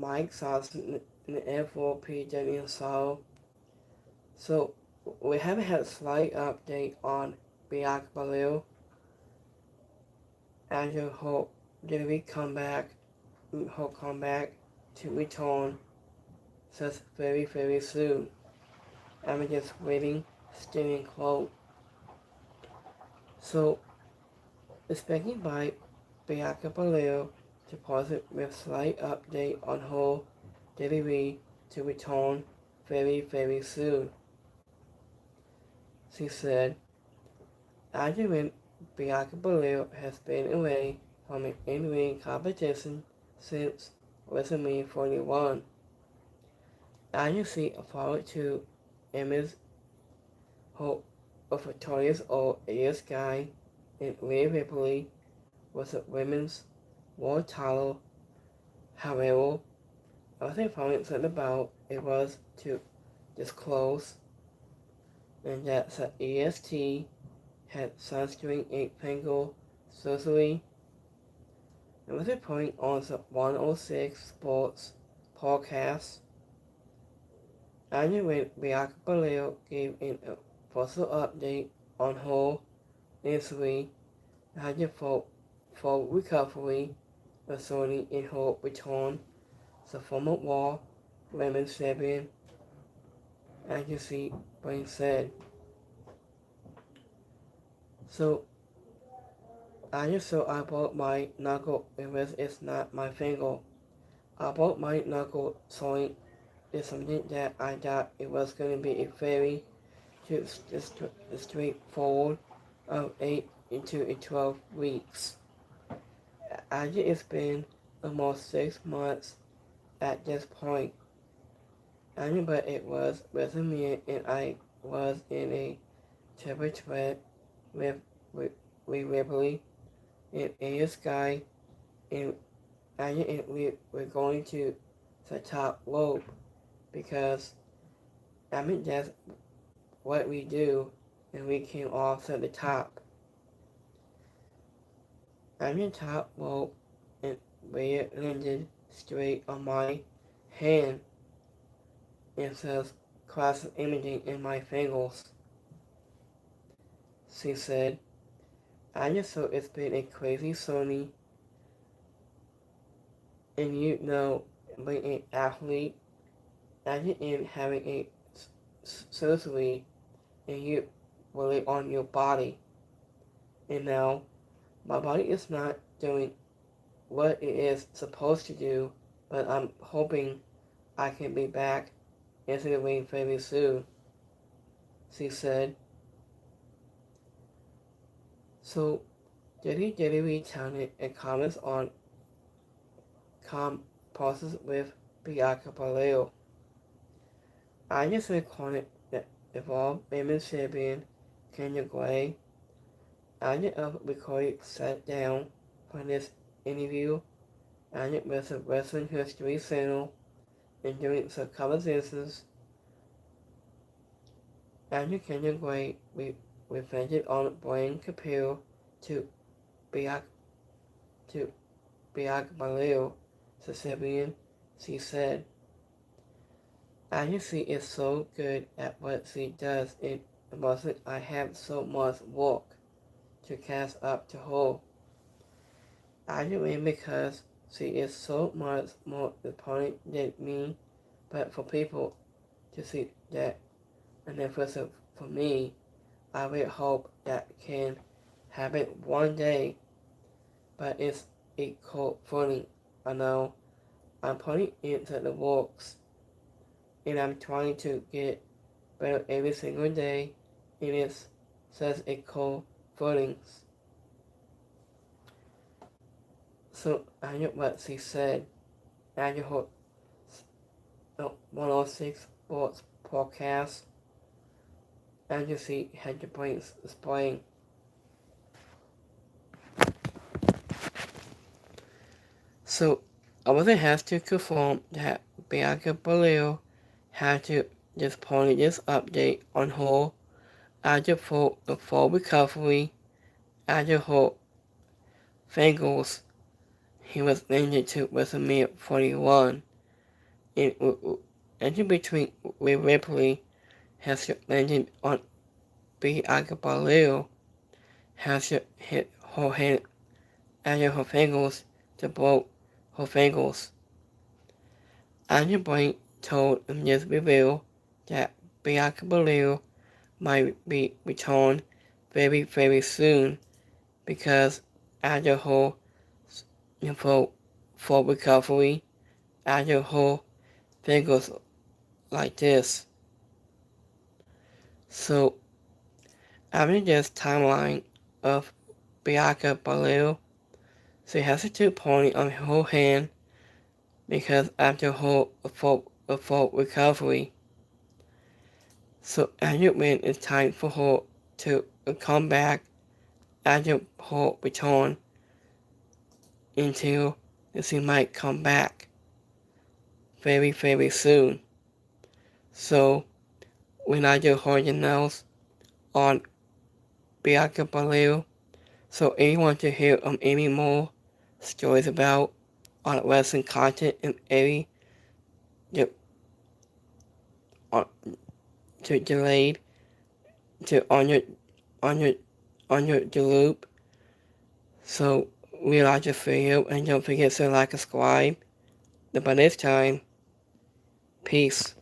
Mike Sauce in the F4PW Solo. So we have had a slight update on Bianca Belair as her whole WWE comeback to return says very, very soon. I'm just waiting, staying close. So, expecting by Bianca Belair to post with slight update on her WWE to return very, very soon. She said, after when Bianca Belair has been away from an in-ring competition since WrestleMania 41. As you see forward to Emma's hope of victorious old AS guy in Rhea Ripley was a women's world title. However, as the opponent said about it was to disclose and that the EST had sunscreen finger surgery. It was reporting on the 106 Sports podcast. And when Bianca Belair gave an official update on her injury and her full recovery, resulting in her return, the former Raw Women's Champion, as you see, Brain said. So, I just saw I broke my knuckle because it's not my finger. I broke my knuckle joint is something that I thought it was going to be a very straightforward of 8 into 12 weeks. After it's been almost 6 months at this point. But it was with me and I was in a triple threat with Ripley and AS Guy and we were going to the top rope because that's what we do and we came off to the top. I'm in top rope and Rhea landed straight on my hand and says cross imaging in my fingers. She said, I just thought it's been a crazy Sony and being an athlete and having a surgery and you really on your body. And now my body is not doing what it is supposed to do, but I'm hoping I can be back into the ring very soon, she said. So, WWE Talent and comments on process with Bianca Belair. I just recorded that Evolved Women's Champion Kenya Gray. I just recorded sat down for this interview. I just with the Wrestling History Channel and doing some conversations. After Kenya Gray, we ventured on Brain compared to Bianca Belair, Sicilian, she said. She is so good at what she does, it wasn't I have so much work to catch up to her. I mean because she is so much more important than me, but for people to see that, and then for me, I will hope that can happen one day, but it's equal footing. I know I'm putting into the works, and I'm trying to get better every single day, and it says equal footings. So I know what she said. I her 106 Sports podcast. And you see had your brains displaying. So I wasn't have to confirm that Bianca Belair had to disappoint this update on her after the full recovery after her fingers he was landed to WrestleMania 41 in between Rhea Ripley has landed on Bianca Belair has hit her hand under her fingers to blow her fingers. Anya Blank told in this reveal that Bianca Belair might be returned very, very soon because after her for recovery, after her fingers like this. So, after this timeline of Bianca Belair, she has a 2 point on her hand because after her full recovery. So after when it's time for her to come back after her return until she might come back very, very soon. So when I just heard the news on Bianca Belair, so anyone to hear any more stories about on wrestling content and any to delayed to on your loop. So we like this video and don't forget to like and subscribe. But by this time, peace.